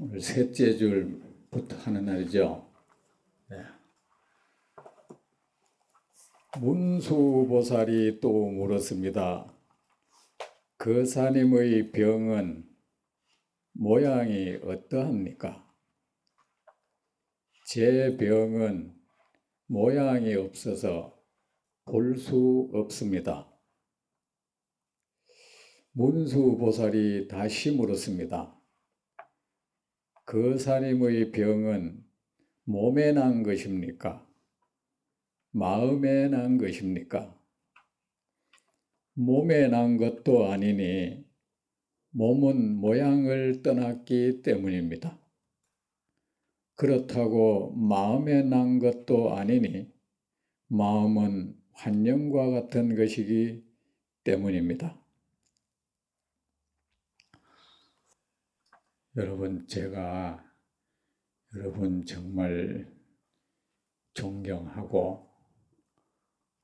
오늘 셋째 줄부터 하는 날이죠. 네. 문수보살이 또 물었습니다. 거사님의 병은 모양이 어떠합니까? 제 병은 모양이 없어서 볼 수 없습니다. 문수보살이 다시 물었습니다. 거사님의 병은 몸에 난 것입니까? 마음에 난 것입니까? 몸에 난 것도 아니니 몸은 모양을 떠났기 때문입니다. 그렇다고 마음에 난 것도 아니니 마음은 환영과 같은 것이기 때문입니다. 여러분, 제가 여러분 정말 존경하고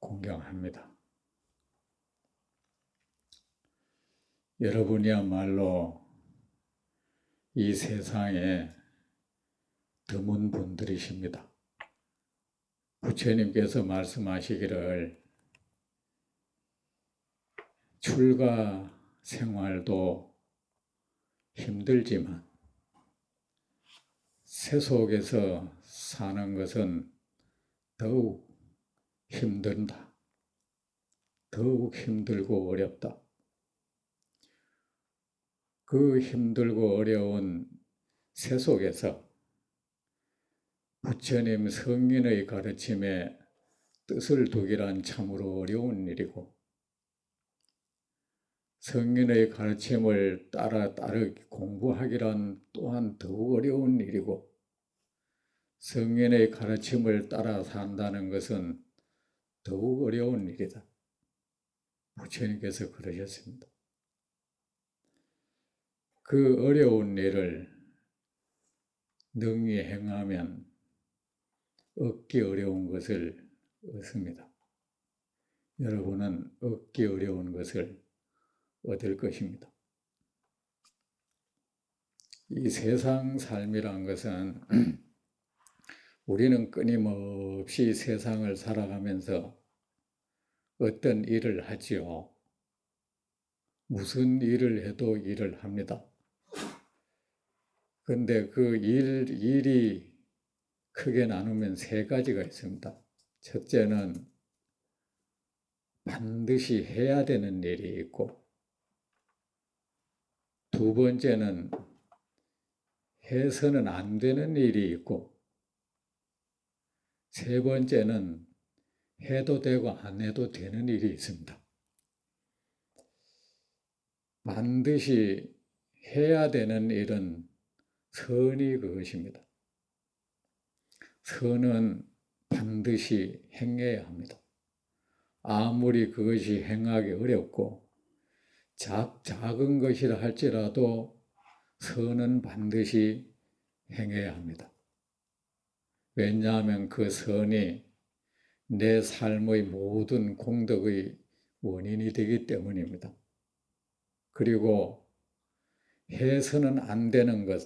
공경합니다. 여러분이야말로 이 세상에 드문 분들이십니다. 부처님께서 말씀하시기를 출가 생활도 힘들지만 세속에서 사는 것은 더욱 힘든다. 더욱 힘들고 어렵다. 그 힘들고 어려운 세속에서 부처님 성인의 가르침에 뜻을 두기란 참으로 어려운 일이고, 성인의 가르침을 따라 공부하기란 또한 더욱 어려운 일이고, 성인의 가르침을 따라 산다는 것은 더욱 어려운 일이다. 부처님께서 그러셨습니다. 그 어려운 일을 능히 행하면 얻기 어려운 것을 얻습니다. 여러분은 얻기 어려운 것을 얻을 것입니다. 이 세상 삶이란 것은 우리는 끊임없이 세상을 살아가면서 어떤 일을 하지요. 무슨 일을 해도 일을 합니다. 그런데 그 일이 크게 나누면 세 가지가 있습니다. 첫째는 반드시 해야 되는 일이 있고, 두 번째는 해서는 안 되는 일이 있고, 세 번째는 해도 되고 안 해도 되는 일이 있습니다. 반드시 해야 되는 일은 선이 그것입니다. 선은 반드시 행해야 합니다. 아무리 그것이 행하기 어렵고 작은 것이라 할지라도 선은 반드시 행해야 합니다. 왜냐하면 그 선이 내 삶의 모든 공덕의 원인이 되기 때문입니다. 그리고 해서는 안 되는 것,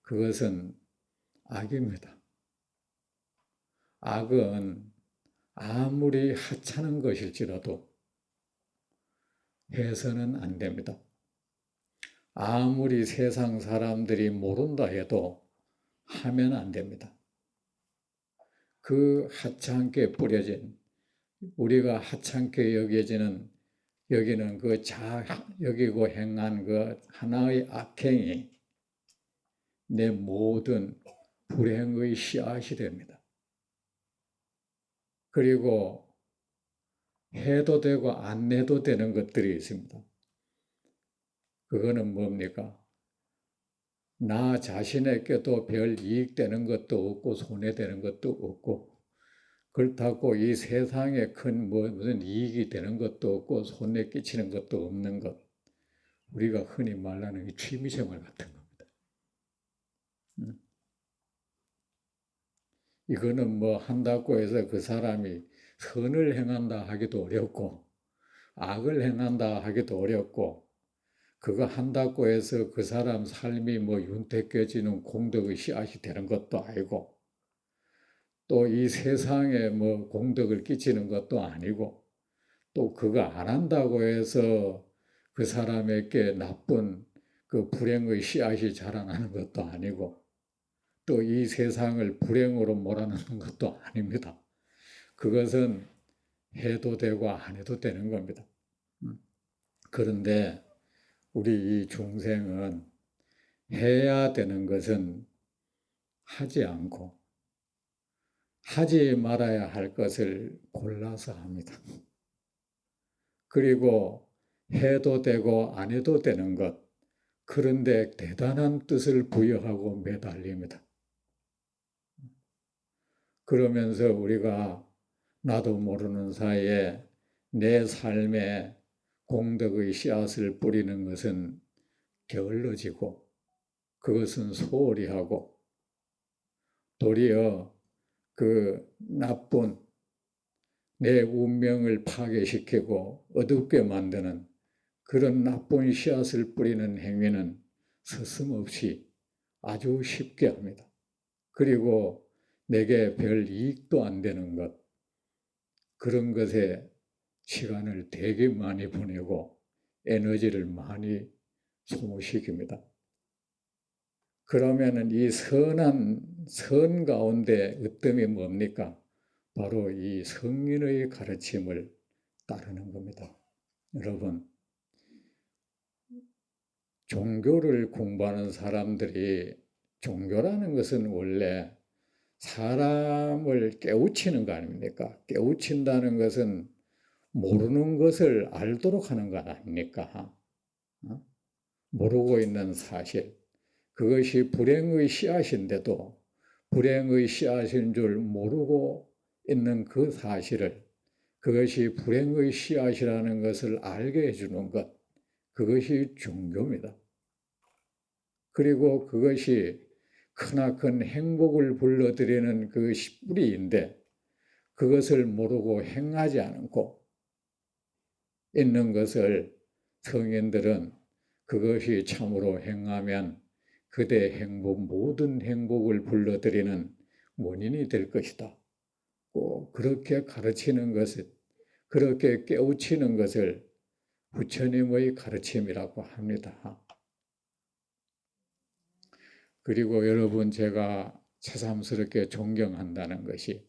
그것은 악입니다. 악은 아무리 하찮은 것일지라도 해서는 안 됩니다. 아무리 세상 사람들이 모른다 해도 하면 안 됩니다. 그 하찮게 뿌려진, 우리가 하찮게 여기는 그 여기고 행한 그 하나의 악행이 내 모든 불행의 씨앗이 됩니다. 그리고 해도 되고 안 해도 되는 것들이 있습니다. 그거는 뭡니까? 나 자신에게도 별 이익되는 것도 없고 손해되는 것도 없고, 그렇다고 이 세상에 큰 무슨 이익이 되는 것도 없고 손해 끼치는 것도 없는 것, 우리가 흔히 말하는 취미생활 같은 겁니다. 이거는 뭐 한다고 해서 그 사람이 선을 행한다 하기도 어렵고 악을 행한다 하기도 어렵고, 그거 한다고 해서 그 사람 삶이 뭐 윤택해지는 공덕의 씨앗이 되는 것도 아니고 또 이 세상에 뭐 공덕을 끼치는 것도 아니고 또 그거 안 한다고 해서 그 사람에게 나쁜 그 불행의 씨앗이 자라나는 것도 아니고 또 이 세상을 불행으로 몰아넣는 것도 아닙니다. 그것은 해도 되고 안 해도 되는 겁니다. 그런데 우리 이 중생은 해야 되는 것은 하지 않고 하지 말아야 할 것을 골라서 합니다. 그리고 해도 되고 안 해도 되는 것, 그런데 대단한 뜻을 부여하고 매달립니다. 그러면서 우리가 나도 모르는 사이에 내 삶에 공덕의 씨앗을 뿌리는 것은 게을러지고 그것은 소홀히 하고 도리어 그 나쁜 내 운명을 파괴시키고 어둡게 만드는 그런 나쁜 씨앗을 뿌리는 행위는 서슴없이 아주 쉽게 합니다. 그리고 내게 별 이익도 안 되는 것, 그런 것에 시간을 되게 많이 보내고 에너지를 많이 소모시킵니다. 그러면은 이 선 가운데 으뜸이 뭡니까? 바로 이 성인의 가르침을 따르는 겁니다. 여러분, 종교를 공부하는 사람들이 종교라는 것은 원래 사람을 깨우치는 거 아닙니까? 깨우친다는 것은 모르는 것을 알도록 하는 것 아닙니까? 모르고 있는 사실. 그것이 불행의 씨앗인데도 불행의 씨앗인 줄 모르고 있는 그 사실을 그것이 불행의 씨앗이라는 것을 알게 해주는 것, 그것이 종교입니다. 그리고 그것이 크나큰 행복을 불러들이는 그 뿌리인데 그것을 모르고 행하지 않고 있는 것을 성인들은 그것이 참으로 행하면 그대 행복, 모든 행복을 불러들이는 원인이 될 것이다. 꼭 그렇게 가르치는 것을, 그렇게 깨우치는 것을 부처님의 가르침이라고 합니다. 그리고 여러분, 제가 새삼스럽게 존경한다는 것이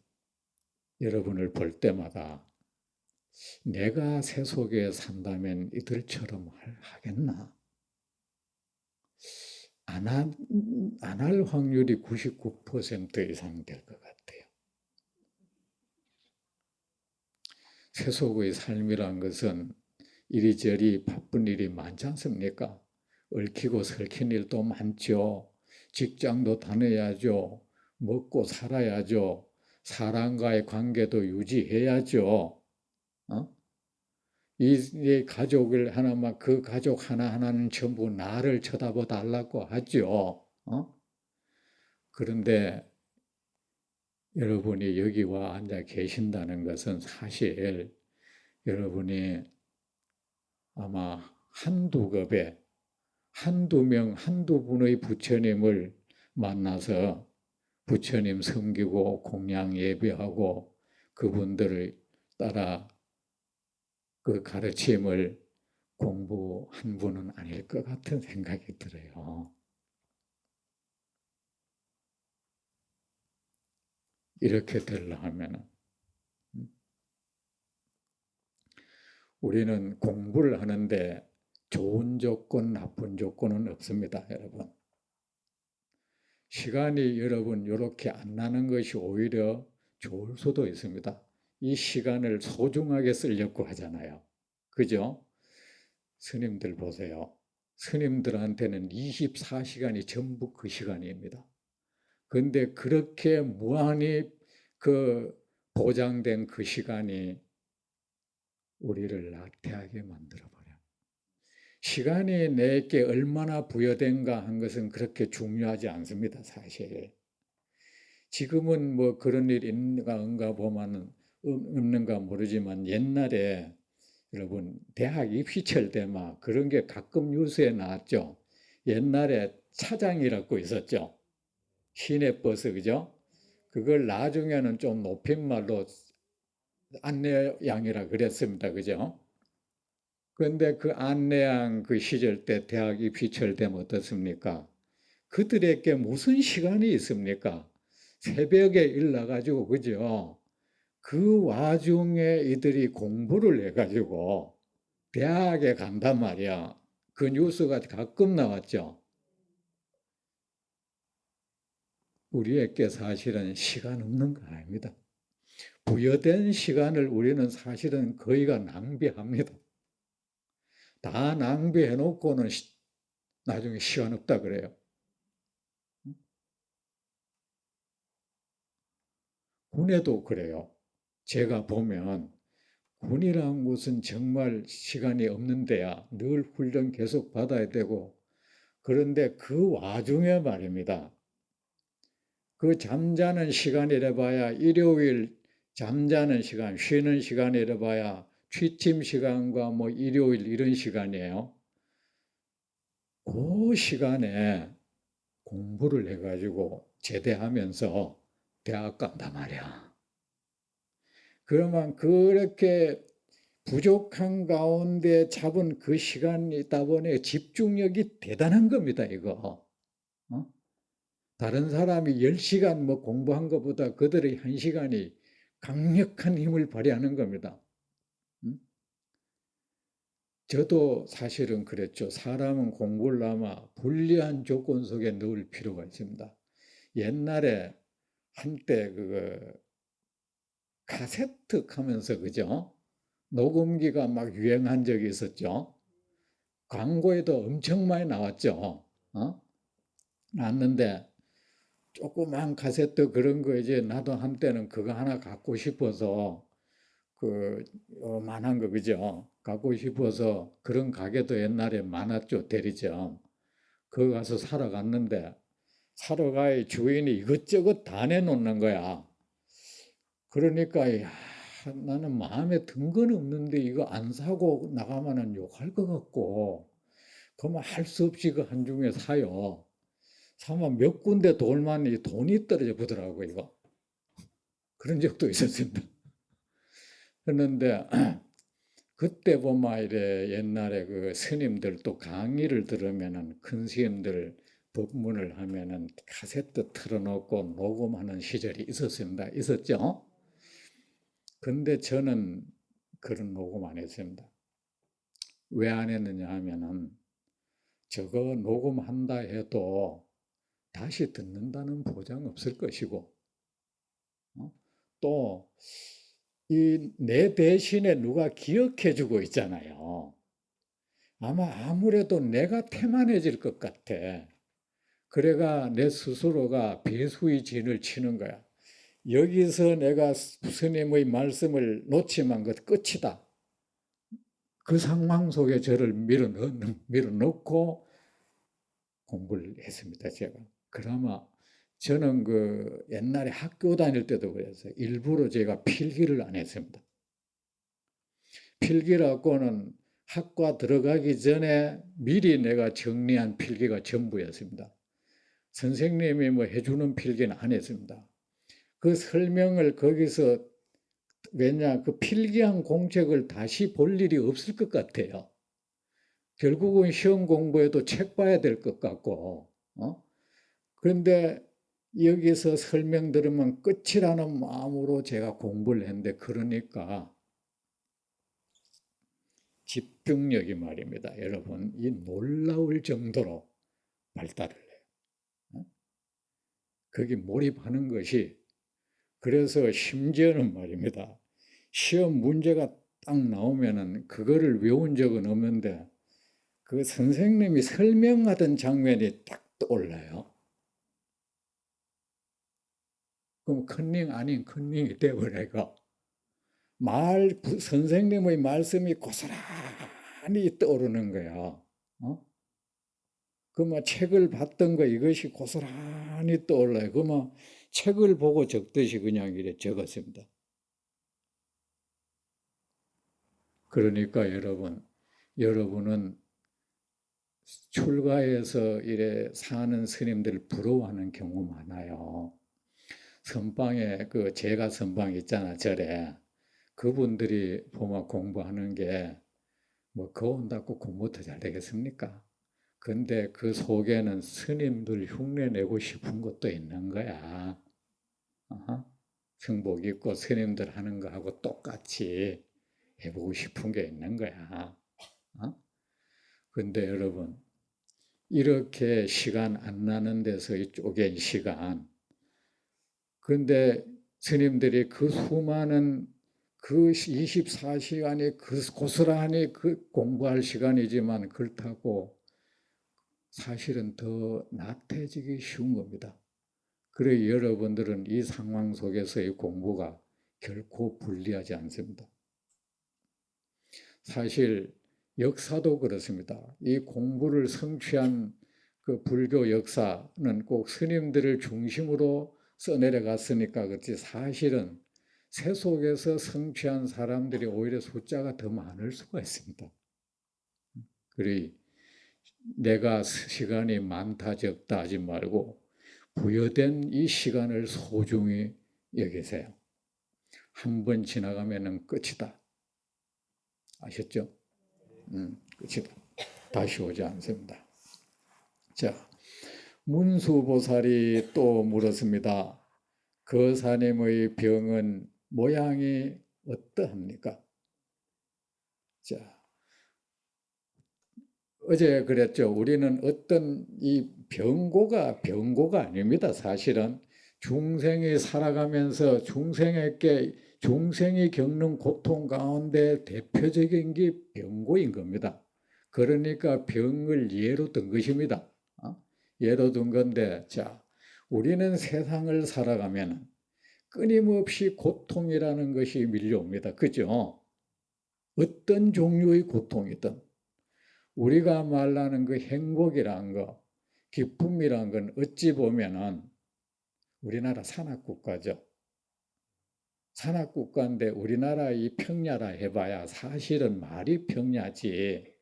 여러분을 볼 때마다 내가 세속에 산다면 이들처럼 하겠나? 안 할 확률이 99% 이상 될 것 같아요. 세속의 삶이란 것은 이리저리 바쁜 일이 많지 않습니까? 얽히고 설킨 일도 많죠. 직장도 다녀야죠. 먹고 살아야죠. 사람과의 관계도 유지해야죠. 이 가족을 하나만, 그 가족 하나하나는 전부 나를 쳐다봐 달라고 하죠. 그런데 여러분이 여기 와 앉아 계신다는 것은 사실 여러분이 아마 한두 급에 한두 명, 한두 분의 부처님을 만나서 부처님 섬기고 공양 예배하고 그분들을 따라 그 가르침을 공부한 분은 아닐 것 같은 생각이 들어요. 이렇게 되려면 우리는 공부를 하는데 좋은 조건, 나쁜 조건은 없습니다, 여러분. 시간이 여러분 이렇게 안 나는 것이 오히려 좋을 수도 있습니다. 이 시간을 소중하게 쓰려고 하잖아요. 그죠? 스님들 보세요. 스님들한테는 24시간이 전부 그 시간입니다. 그런데 그렇게 무한히 그 보장된 그 시간이 우리를 나태하게 만들어버려요. 시간이 내게 얼마나 부여된가 한 것은 그렇게 중요하지 않습니다, 사실. 지금은 뭐 그런 일 있는가 없는가 보면은 없는가 모르지만 옛날에 여러분 대학 입시철 때만 그런 게 가끔 뉴스에 나왔죠. 옛날에 차장이라고 있었죠. 시내버스, 그죠? 그걸 나중에는 좀 높임말로 안내양이라 그랬습니다. 그죠? 그런데 그 안내양 그 시절 때 대학 입시철 되면 어떻습니까? 그들에게 무슨 시간이 있습니까? 새벽에 일나가지고, 그죠? 그 와중에 이들이 공부를 해가지고 대학에 간단 말이야. 그 뉴스가 가끔 나왔죠. 우리에게 사실은 시간 없는 거 아닙니다. 부여된 시간을 우리는 사실은 거의가 낭비합니다. 다 낭비해 놓고는 나중에 시간 없다 그래요. 군에도 그래요. 제가 보면 군이라는 곳은 정말 시간이 없는 데야. 늘 훈련 계속 받아야 되고. 그런데 그 와중에 말입니다. 그 잠자는 시간이라 봐야 일요일 잠자는 시간, 쉬는 시간이라 봐야 취침 시간과 뭐 일요일 이런 시간이에요. 그 시간에 공부를 해가지고 제대하면서 대학 간단 말이야. 그러면 그렇게 부족한 가운데 잡은 그 시간이 있다 보니 집중력이 대단한 겁니다, 이거. 어? 다른 사람이 10시간 뭐 공부한 것보다 그들의 1시간이 강력한 힘을 발휘하는 겁니다. 저도 사실은 그랬죠. 사람은 공부를 아마 불리한 조건 속에 넣을 필요가 있습니다. 옛날에 한때 그거 카세트 하면서, 그죠? 녹음기가 막 유행한 적이 있었죠. 광고에도 엄청 많이 나왔죠. 나왔는데 조그만 카세트 그런 거 이제 나도 한때는 그거 하나 갖고 싶어서 그 만한 거, 그죠? 갖고 싶어서 그런 가게도 옛날에 많았죠. 대리점. 거기 가서 사러 갔는데 사러 가야 주인이 이것저것 다 내놓는 거야. 그러니까 야, 나는 마음에 든 건 없는데 이거 안 사고 나가면은 욕할 것 같고 그러면 할 수 없이 그 한중에 사요. 사면 몇 군데 돌만 돈이 떨어져 보더라고 이거. 그런 적도 있었습니다. 그런데 그때 보면 이래 옛날에 그 스님들 또 강의를 들으면은 큰 스님들 법문을 하면은 카세트 틀어놓고 녹음하는 시절이 있었습니다. 있었죠? 근데 저는 그런 녹음 안 했습니다. 왜 안 했느냐 하면은 저거 녹음한다 해도 다시 듣는다는 보장 없을 것이고 또 이 내 대신에 누가 기억해 주고 있잖아요. 아마 아무래도 내가 태만해질 것 같아. 그래가 내 스스로가 배수의 진을 치는 거야. 여기서 내가 스님의 말씀을 놓치면 그 끝이다. 그 상황 속에 저를 밀어넣고 공부를 했습니다, 제가. 그나마 저는 그 옛날에 학교 다닐 때도 그랬어요. 일부러 제가 필기를 안 했습니다. 필기라고는 학과 들어가기 전에 미리 내가 정리한 필기가 전부였습니다. 선생님이 뭐 해주는 필기는 안 했습니다. 그 설명을 거기서 왜냐 그 필기한 공책을 다시 볼 일이 없을 것 같아요. 결국은 시험 공부에도 책 봐야 될 것 같고 그런데 여기서 설명 들으면 끝이라는 마음으로 제가 공부를 했는데 그러니까 집중력이 말입니다. 여러분 이 놀라울 정도로 발달을 해요. 거기 몰입하는 것이 그래서 심지어는 말입니다. 시험 문제가 딱 나오면은 그거를 외운 적은 없는데 그 선생님이 설명하던 장면이 딱 떠올라요. 그럼 컨닝 아닌 컨닝이 되어버려요. 선생님의 말씀이 고스란히 떠오르는 거야. 그뭐 책을 봤던 거 이것이 고스란히 떠올라요. 그뭐 책을 보고 적듯이 그냥 이래 적었습니다. 그러니까 여러분은 출가해서 이래 사는 스님들 부러워하는 경우 많아요. 선방에 그 제가 선방 있잖아, 절에. 그분들이 보면 공부하는 게 뭐 거운 닦고 공부 더 잘 되겠습니까? 근데 그 속에는 스님들 흉내 내고 싶은 것도 있는 거야. 어허. 승복 입고 스님들 하는 거하고 똑같이 해보고 싶은 게 있는 거야. 어? 근데 여러분, 이렇게 시간 안 나는 데서 쪼갠 시간, 근데 스님들이 그 수많은 그 24시간이 그 고스란히 그 공부할 시간이지만 그렇다고 사실은 더 나태해지기 쉬운 겁니다. 그래 여러분들은 이 상황 속에서의 공부가 결코 불리하지 않습니다. 사실 역사도 그렇습니다. 이 공부를 성취한 그 불교 역사는 꼭 스님들을 중심으로 써내려갔으니까 그렇지 사실은 세속에서 성취한 사람들이 오히려 숫자가 더 많을 수가 있습니다. 그래 내가 시간이 많다 적다 하지 말고 부여된 이 시간을 소중히 여기세요. 한 번 지나가면 끝이다. 아셨죠? 끝이다. 다시 오지 않습니다. 자, 문수보살이 또 물었습니다. 거사님의 병은 모양이 어떠합니까? 자, 어제 그랬죠. 우리는 어떤 이 병고가 아닙니다. 사실은 중생이 살아가면서 중생이 겪는 고통 가운데 대표적인 게 병고인 겁니다. 그러니까 병을 예로 든 것입니다. 예로 든 건데, 자, 우리는 세상을 살아가면 끊임없이 고통이라는 것이 밀려옵니다. 그죠? 어떤 종류의 고통이든 우리가 말하는 그 행복이란 거, 기쁨이란 건 어찌 보면은 우리나라 산악국가죠. 산악국가인데 우리나라 이 평야라 해봐야 사실은 말이 평야지.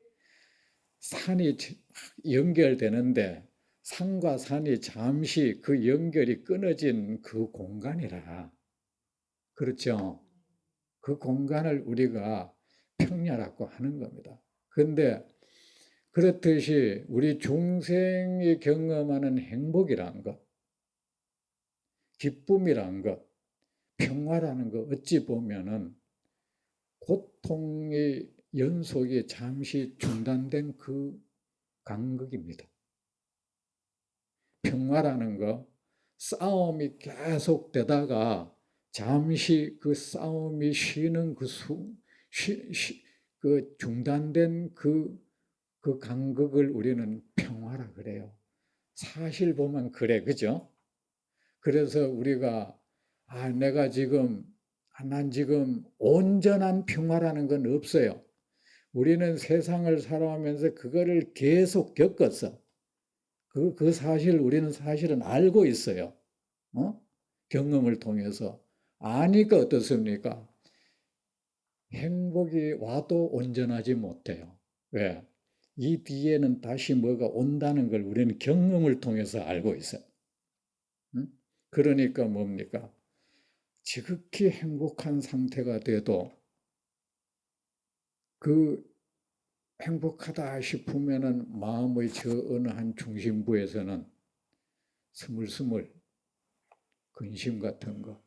산이 연결되는데 산과 산이 잠시 그 연결이 끊어진 그 공간이라. 그렇죠. 그 공간을 우리가 평야라고 하는 겁니다. 그런데 그렇듯이 우리 중생이 경험하는 행복이라는 것, 기쁨이라는 것, 평화라는 것 어찌 보면은 고통의 연속이 잠시 중단된 그 간극입니다. 평화라는 거 싸움이 계속되다가 잠시 그 싸움이 쉬는 그 중단된 그 간극을 우리는 평화라 그래요. 사실 보면 그래, 그죠? 그래서 우리가 난 지금 온전한 평화라는 건 없어요. 우리는 세상을 살아가면서 그거를 계속 겪었어. 그 사실 우리는 사실은 알고 있어요. 경험을 통해서. 아니까 어떻습니까? 행복이 와도 온전하지 못해요. 왜? 이 뒤에는 다시 뭐가 온다는 걸 우리는 경험을 통해서 알고 있어요. 그러니까 뭡니까? 지극히 행복한 상태가 돼도 그 행복하다 싶으면은 마음의 저 어느 한 중심부에서는 스물스물 근심 같은 거,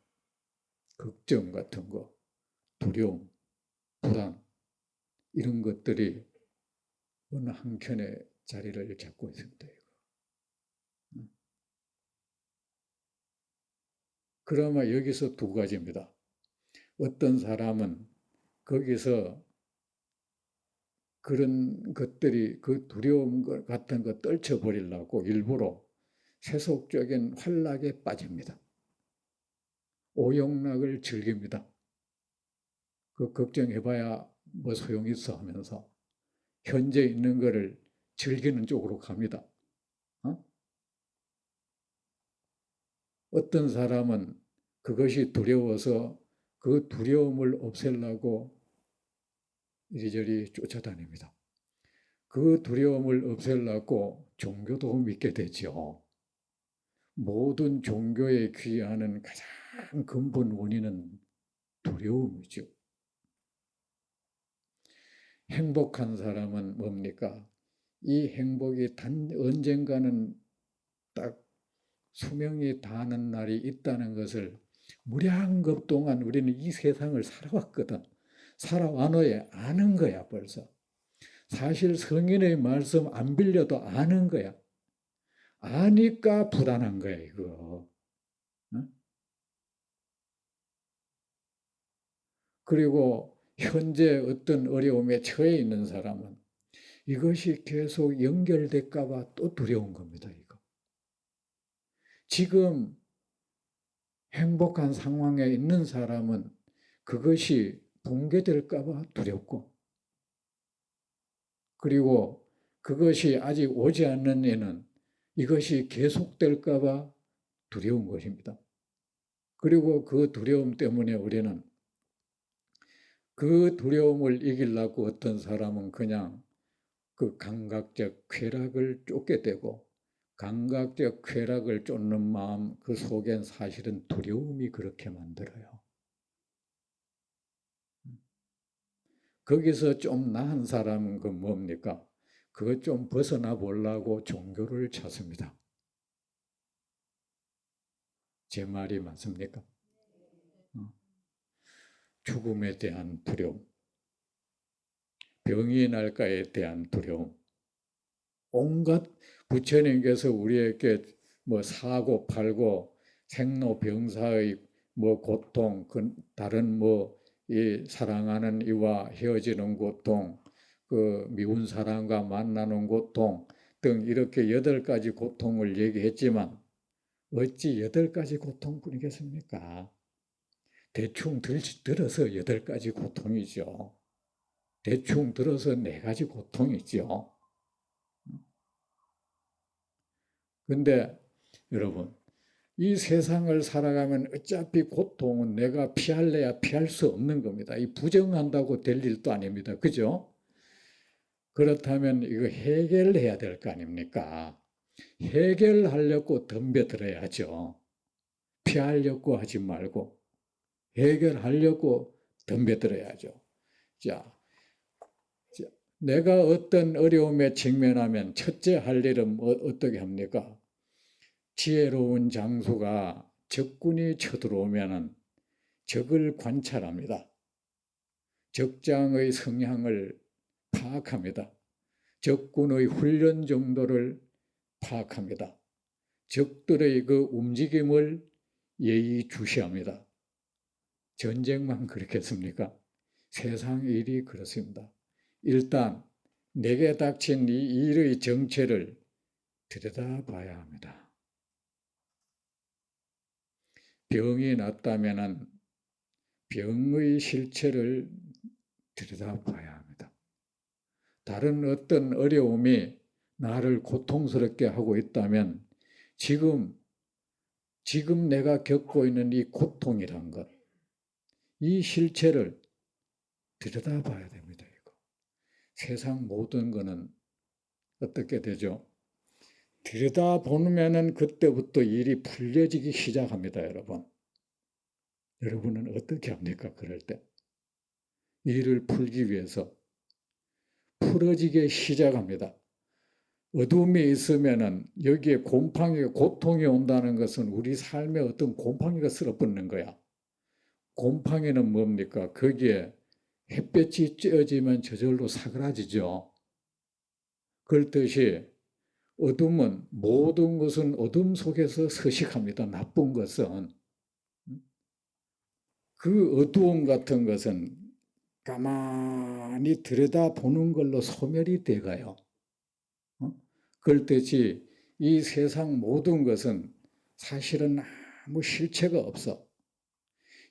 걱정 같은 거, 두려움, 불안 이런 것들이 어느 한켠에 자리를 잡고 있습니다. 그러면 여기서 두 가지입니다. 어떤 사람은 거기서 그런 것들이 그 두려움 같은 거 떨쳐버리려고 일부러 세속적인 환락에 빠집니다. 오용락을 즐깁니다. 그 걱정해봐야 뭐 소용이 있어 하면서 현재 있는 거를 즐기는 쪽으로 갑니다. 어떤 사람은 그것이 두려워서 그 두려움을 없애려고 이리저리 쫓아다닙니다. 그 두려움을 없애려고 종교도 믿게 되죠. 모든 종교에 귀하는 가장 근본 원인은 두려움이죠. 행복한 사람은 뭡니까? 이 행복이 언젠가는 딱 수명이 다하는 날이 있다는 것을 무량겁 동안 우리는 이 세상을 살아왔거든. 살아와너에 아는 거야 벌써. 사실 성인의 말씀 안 빌려도 아는 거야. 아니까 불안한 거야 이거. 그리고 현재 어떤 어려움에 처해 있는 사람은 이것이 계속 연결될까 봐 또 두려운 겁니다. 이거. 지금 행복한 상황에 있는 사람은 그것이 붕괴될까 봐 두렵고, 그리고 그것이 아직 오지 않는 이는 이것이 계속될까 봐 두려운 것입니다. 그리고 그 두려움 때문에 우리는 그 두려움을 이기려고 어떤 사람은 그냥 그 감각적 쾌락을 쫓게 되고, 감각적 쾌락을 쫓는 마음 그 속엔 사실은 두려움이 그렇게 만들어요. 거기서 좀 나은 사람은 그 뭡니까? 그거 좀 벗어나 보려고 종교를 찾습니다. 제 말이 맞습니까? 죽음에 대한 두려움, 병이 날까에 대한 두려움, 온갖 부처님께서 우리에게 뭐 사고 팔고 생로병사의 뭐 고통, 다른 뭐 이 사랑하는 이와 헤어지는 고통, 그 미운 사람과 만나는 고통 등 이렇게 8가지 고통을 얘기했지만 어찌 8가지 고통뿐이겠습니까? 대충 들어서 8가지 고통이죠. 대충 들어서 4가지 고통이죠. 근데 여러분, 이 세상을 살아가면 어차피 고통은 내가 피할래야 피할 수 없는 겁니다. 이 부정한다고 될 일도 아닙니다. 그죠? 그렇다면 이거 해결해야 될 거 아닙니까? 해결하려고 덤벼들어야죠. 피하려고 하지 말고 해결하려고 덤벼들어야죠. 자, 내가 어떤 어려움에 직면하면 첫째 할 일은 어떻게 합니까? 지혜로운 장수가 적군이 쳐들어오면 적을 관찰합니다. 적장의 성향을 파악합니다. 적군의 훈련 정도를 파악합니다. 적들의 그 움직임을 예의주시합니다. 전쟁만 그렇겠습니까? 세상 일이 그렇습니다. 일단 내게 닥친 이 일의 정체를 들여다봐야 합니다. 병이 났다면 병의 실체를 들여다봐야 합니다. 다른 어떤 어려움이 나를 고통스럽게 하고 있다면 지금 내가 겪고 있는 이 고통이란 것, 이 실체를 들여다봐야 됩니다. 이거. 세상 모든 거는 어떻게 되죠? 들여다보면은 그때부터 일이 풀려지기 시작합니다, 여러분. 여러분은 어떻게 합니까? 그럴 때. 일을 풀기 위해서 풀어지기 시작합니다. 어둠이 있으면은 여기에 곰팡이가 고통이 온다는 것은 우리 삶에 어떤 곰팡이가 쓸어붙는 거야. 곰팡이는 뭡니까? 거기에 햇볕이 쬐어지면 저절로 사그라지죠. 그렇듯이 어둠은 모든 것은 어둠 속에서 서식합니다. 나쁜 것은. 그 어두움 같은 것은 가만히 들여다보는 걸로 소멸이 돼가요. 그렇듯이 이 세상 모든 것은 사실은 아무 실체가 없어.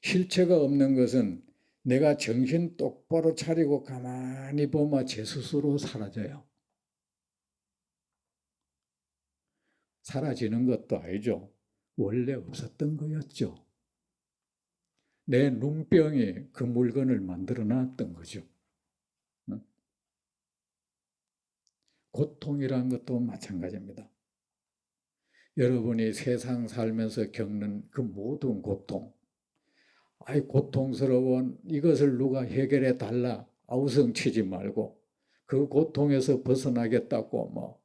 실체가 없는 것은 내가 정신 똑바로 차리고 가만히 보면 제 스스로 사라져요. 사라지는 것도 아니죠. 원래 없었던 거였죠. 내 눈병이 그 물건을 만들어 놨던 거죠. 고통이라는 것도 마찬가지입니다. 여러분이 세상 살면서 겪는 그 모든 고통, 아이 고통스러운 이것을 누가 해결해 달라 아우성치지 말고 그 고통에서 벗어나겠다고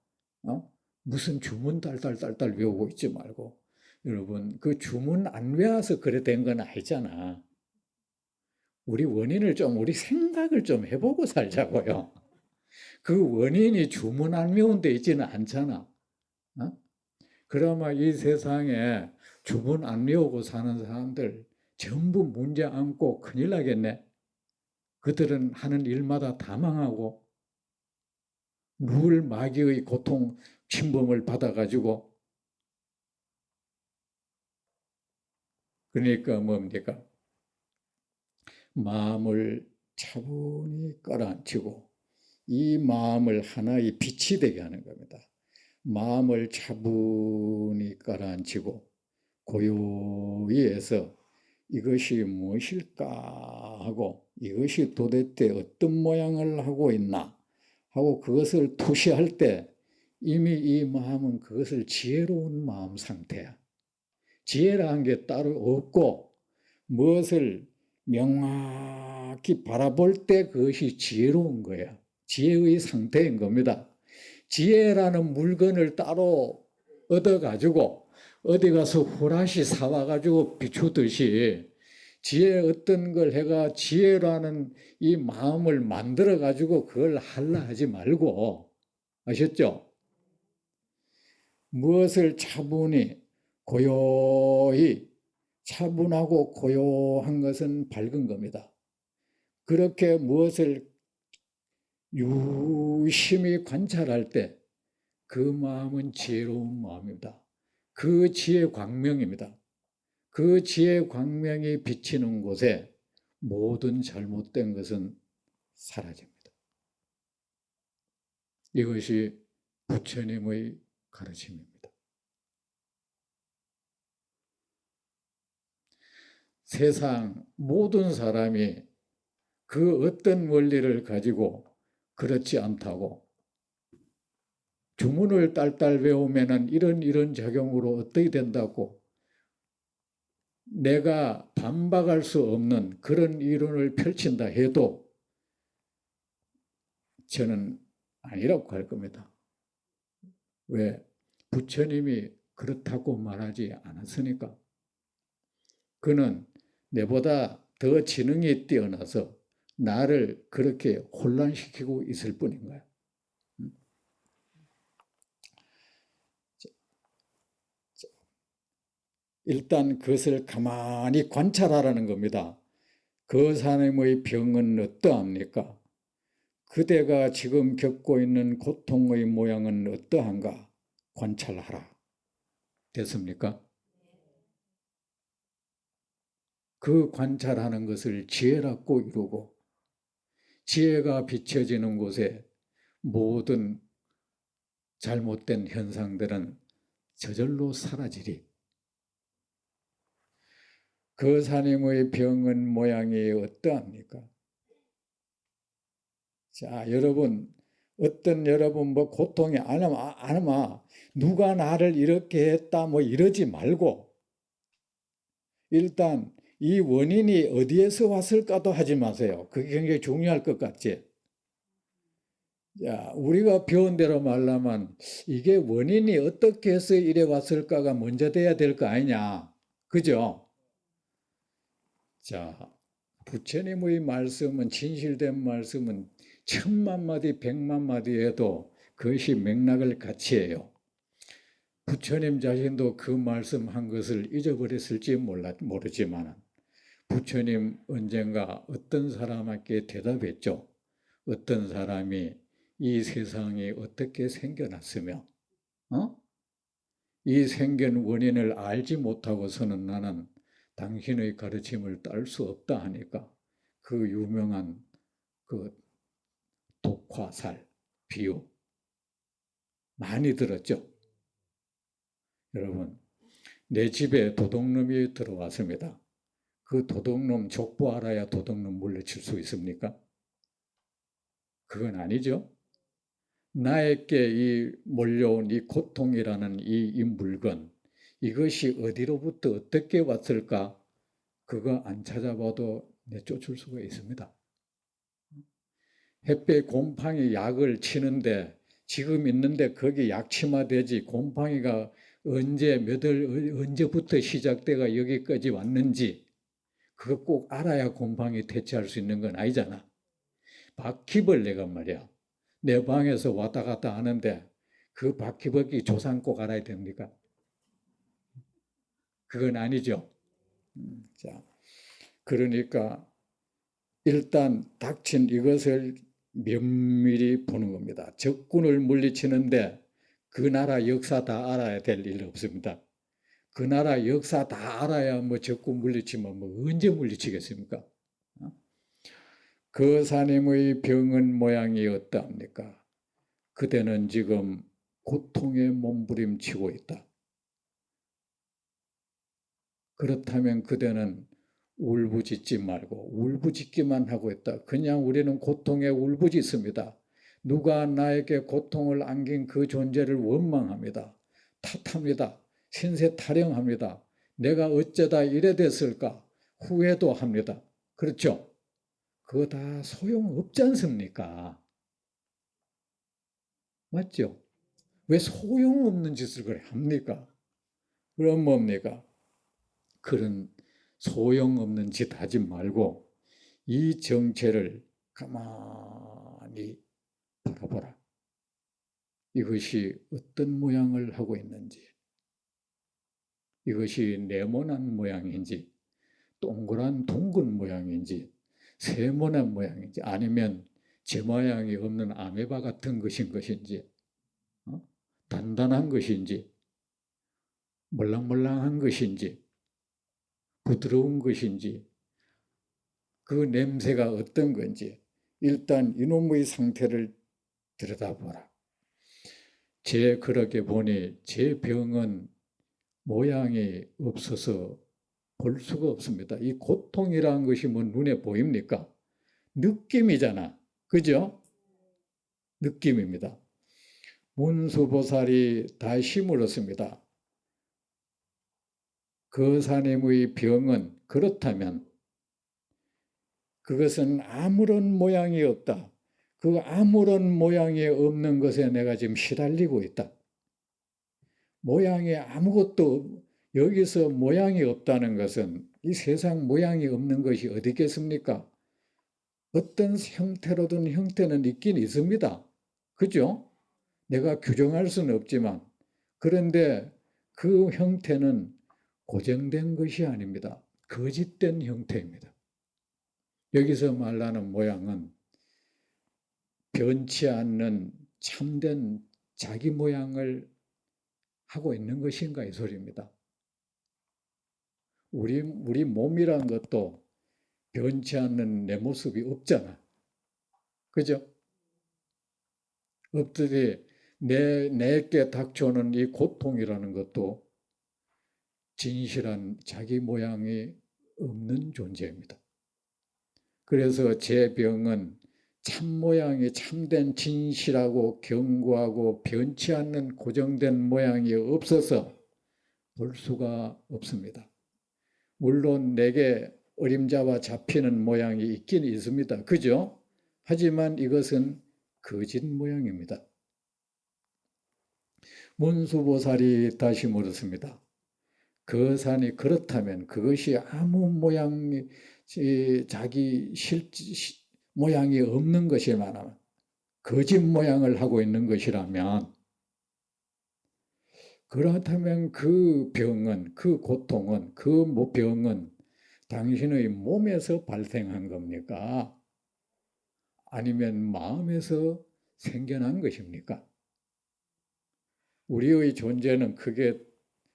무슨 주문 딸딸 외우고 있지 말고 여러분 그 주문 안 외워서 그래 된 건 아니잖아. 우리 원인을 우리 생각을 좀 해보고 살자고요. 그 원인이 주문 안 외운 데 있지는 않잖아. 그러면 이 세상에 주문 안 외우고 사는 사람들 전부 문제 안고 큰일 나겠네. 그들은 하는 일마다 다 망하고 늘 마귀의 고통 침범을 받아가지고 그러니까 뭡니까? 마음을 차분히 깔아앉히고 이 마음을 하나의 빛이 되게 하는 겁니다. 마음을 차분히 깔아앉히고 고요히 해서 이것이 무엇일까 하고 이것이 도대체 어떤 모양을 하고 있나 하고 그것을 투시할 때 이미 이 마음은 그것을 지혜로운 마음 상태야. 지혜라는 게 따로 없고 무엇을 명확히 바라볼 때 그것이 지혜로운 거야. 지혜의 상태인 겁니다. 지혜라는 물건을 따로 얻어가지고 어디 가서 후라시 사와가지고 비추듯이 지혜 어떤 걸 해가 지혜라는 이 마음을 만들어가지고 그걸 하려 하지 말고 아셨죠? 무엇을 차분히 고요히 차분하고 고요한 것은 밝은 겁니다. 그렇게 무엇을 유심히 관찰할 때 그 마음은 지혜로운 마음입니다. 그 지혜 광명입니다. 그 지혜 광명이 비치는 곳에 모든 잘못된 것은 사라집니다. 이것이 부처님의 가르침입니다. 세상 모든 사람이 그 어떤 원리를 가지고 그렇지 않다고 주문을 딸딸 외우면은 이런 작용으로 어떻게 된다고 내가 반박할 수 없는 그런 이론을 펼친다 해도 저는 아니라고 할 겁니다. 왜? 부처님이 그렇다고 말하지 않았으니까. 그는 내보다 더 지능이 뛰어나서 나를 그렇게 혼란시키고 있을 뿐인 거야. 일단 그것을 가만히 관찰하라는 겁니다. 그 사람의 병은 어떠합니까? 그대가 지금 겪고 있는 고통의 모양은 어떠한가? 관찰하라. 됐습니까? 그 관찰하는 것을 지혜라고 이루고 지혜가 비춰지는 곳에 모든 잘못된 현상들은 저절로 사라지리. 그 사람의 병은 모양이 어떠합니까? 자, 여러분, 여러분 고통이 안 하면 누가 나를 이렇게 했다 이러지 말고 일단 이 원인이 어디에서 왔을까도 하지 마세요. 그게 굉장히 중요할 것 같지? 자, 우리가 배운 대로 말하면 이게 원인이 어떻게 해서 이래 왔을까가 먼저 돼야 될 거 아니냐. 그죠? 자, 부처님의 말씀은 진실된 말씀은 1000만마디 100만마디 해도 그것이 맥락을 같이 해요. 부처님 자신도 그 말씀한 것을 잊어버렸을지 모르지만 부처님 언젠가 어떤 사람에게 대답했죠. 어떤 사람이 이 세상이 어떻게 생겨났으며 이 생긴 원인을 알지 못하고서는 나는 당신의 가르침을 따를 수 없다 하니까 그 유명한 그 독화살 비유 많이 들었죠. 여러분, 내 집에 도둑놈이 들어왔습니다. 그 도둑놈 족보 알아야 도둑놈 물리칠 수 있습니까? 그건 아니죠. 나에게 이 몰려온 이 고통이라는 이 물건, 이것이 어디로부터 어떻게 왔을까? 그거 안 찾아봐도 내쫓을 수가 있습니다. 햇볕 곰팡이 약을 치는데 지금 있는데 거기 약침화되지 곰팡이가 언제부터 시작돼가 여기까지 왔는지 그거 꼭 알아야 곰팡이 퇴치할 수 있는 건 아니잖아. 바퀴벌레가 말이야. 내 방에서 왔다 갔다 하는데 그 바퀴벌레 조상 꼭 알아야 됩니까? 그건 아니죠. 자, 그러니까 일단 닥친 이것을 면밀히 보는 겁니다. 적군을 물리치는데 그 나라 역사 다 알아야 될 일 없습니다. 그 나라 역사 다 알아야 뭐 적군 물리치면 뭐 언제 물리치겠습니까? 그 사님의 병은 모양이 어떠합니까? 그대는 지금 고통에 몸부림치고 있다. 그렇다면 그대는 울부짖지 말고 울부짖기만 하고 있다. 그냥 우리는 고통에 울부짖습니다. 누가 나에게 고통을 안긴 그 존재를 원망합니다. 탓합니다. 신세 타령합니다. 내가 어쩌다 이래 됐을까? 후회도 합니다. 그렇죠? 그거 다 소용없지 않습니까? 맞죠? 왜 소용없는 짓을 그래 합니까? 그럼 뭡니까? 그런 소용없는 짓 하지 말고 이 정체를 가만히 바라보라. 이것이 어떤 모양을 하고 있는지, 이것이 네모난 모양인지, 동그란 둥근 모양인지, 세모난 모양인지, 아니면 제 모양이 없는 아메바 같은 것인지, 단단한 것인지, 몰랑몰랑한 것인지, 부드러운 것인지, 그 냄새가 어떤 건지 일단 이놈의 상태를 들여다보라. 제 그렇게 보니 제 병은 모양이 없어서 볼 수가 없습니다. 이 고통이라는 것이 뭐 눈에 보입니까? 느낌이잖아. 그죠? 느낌입니다. 문수보살이 다시 물었습니다. 그 사님의 병은 그렇다면 그것은 아무런 모양이 없다. 그 아무런 모양이 없는 것에 내가 지금 시달리고 있다. 모양이 아무것도 여기서 모양이 없다는 것은 이 세상 모양이 없는 것이 어디 있겠습니까? 어떤 형태로든 형태는 있긴 있습니다. 그죠? 내가 규정할 수는 없지만 그런데 그 형태는 고정된 것이 아닙니다. 거짓된 형태입니다. 여기서 말하는 모양은 변치 않는 참된 자기 모양을 하고 있는 것인가 이 소리입니다. 우리 몸이란 것도 변치 않는 내 모습이 없잖아. 그죠? 없듯이 내게 닥쳐오는 이 고통이라는 것도 진실한 자기 모양이 없는 존재입니다. 그래서 제 병은 참모양이 참된 진실하고 견고하고 변치 않는 고정된 모양이 없어서 볼 수가 없습니다. 물론 내게 어림잡아 잡히는 모양이 있긴 있습니다. 그죠? 하지만 이것은 거짓 모양입니다. 문수보살이 다시 물었습니다. 그 산이 그렇다면 그것이 아무 모양이 자기 모양이 없는 것이라면 거짓 모양을 하고 있는 것이라면 그렇다면 그 병은 그 고통은 그 병은 당신의 몸에서 발생한 겁니까? 아니면 마음에서 생겨난 것입니까? 우리의 존재는 그게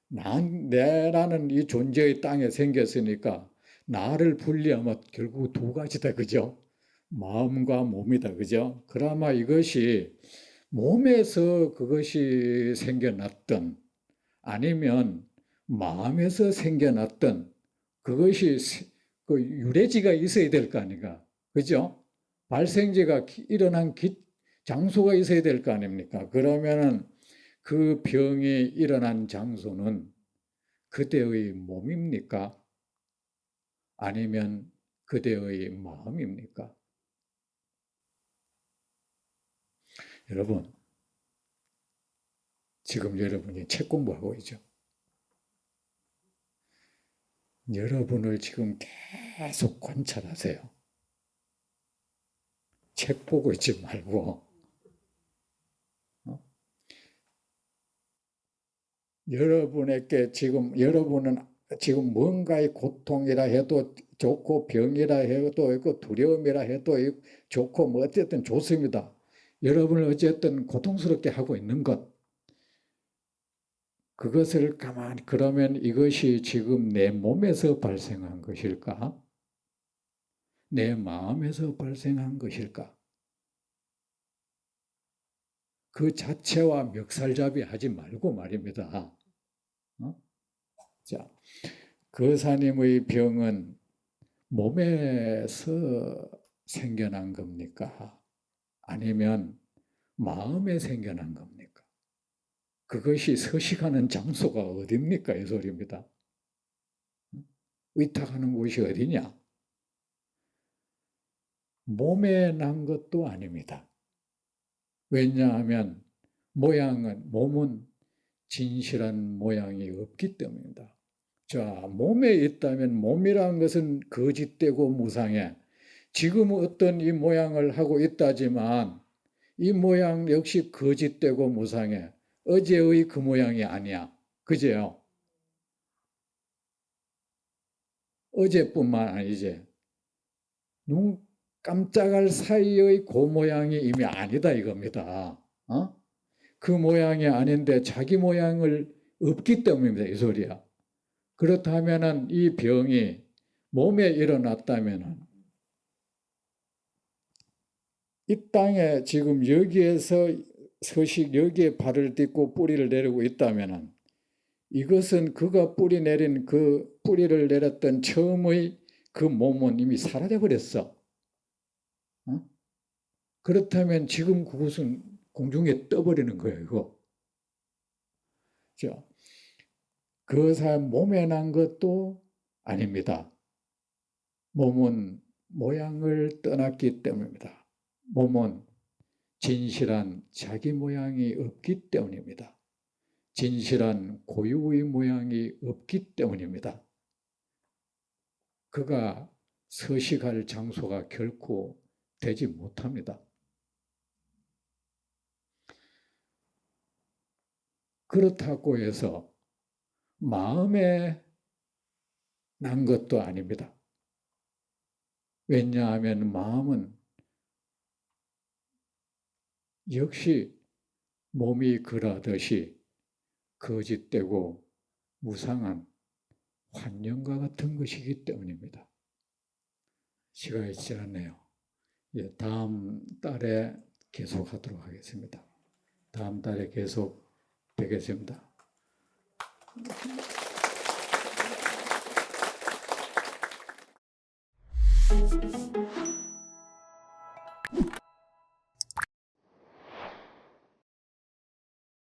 내라는 이 존재의 땅에 생겼으니까 나를 분리하면 결국 두 가지다. 그죠? 마음과 몸이다. 그죠? 그나마 이것이 몸에서 그것이 생겨났던 아니면 마음에서 생겨났던 그것이 유래지가 있어야 될 거 아닌가. 그죠? 발생지가 일어난 장소가 있어야 될 거 아닙니까? 그러면은 그 병이 일어난 장소는 그대의 몸입니까? 아니면 그대의 마음입니까? 여러분, 지금 여러분이 책 공부하고 있죠? 여러분을 지금 계속 관찰하세요. 책 보고 있지 말고. 여러분에게 여러분은 지금 뭔가의 고통이라 해도 좋고 병이라 해도 있고 두려움이라 해도 좋고 뭐 어쨌든 좋습니다. 여러분을 어쨌든 고통스럽게 하고 있는 것. 그것을 가만히 그러면 이것이 지금 내 몸에서 발생한 것일까? 내 마음에서 발생한 것일까? 그 자체와 멱살잡이 하지 말고 말입니다. 자, 거사님의 병은 몸에서 생겨난 겁니까? 아니면 마음에 생겨난 겁니까? 그것이 서식하는 장소가 어디입니까? 이 소리입니다. 의탁하는 곳이 어디냐? 몸에 난 것도 아닙니다. 왜냐하면 몸은 진실한 모양이 없기 때문입니다. 자, 몸에 있다면 몸이라는 것은 거짓되고 무상해. 지금 어떤 이 모양을 하고 있다지만 이 모양 역시 거짓되고 무상해. 어제의 그 모양이 아니야. 그제요? 어제뿐만 아니지. 눈 깜짝할 사이의 그 모양이 이미 아니다 이겁니다. 그 모양이 아닌데 자기 모양을 없기 때문입니다. 이 소리야. 그렇다면 이 병이 몸에 일어났다면 이 땅에 지금 여기에서 여기에 발을 딛고 뿌리를 내리고 있다면 이것은 그가 뿌리를 내렸던 처음의 그 몸은 이미 사라져 버렸어. 그렇다면 지금 그것은 공중에 떠버리는 거예요. 이거. 자, 그 사람 몸에 난 것도 아닙니다. 몸은 모양을 떠났기 때문입니다. 몸은 진실한 자기 모양이 없기 때문입니다. 진실한 고유의 모양이 없기 때문입니다. 그가 서식할 장소가 결코 되지 못합니다. 그렇다고 해서 마음에 난 것도 아닙니다. 왜냐하면 마음은 역시 몸이 그러하듯이 거짓되고 무상한 환영과 같은 것이기 때문입니다. 시간이 지났네요. 예, 다음 달에 계속하도록 하겠습니다. 다음 달에 계속 뵙겠습니다.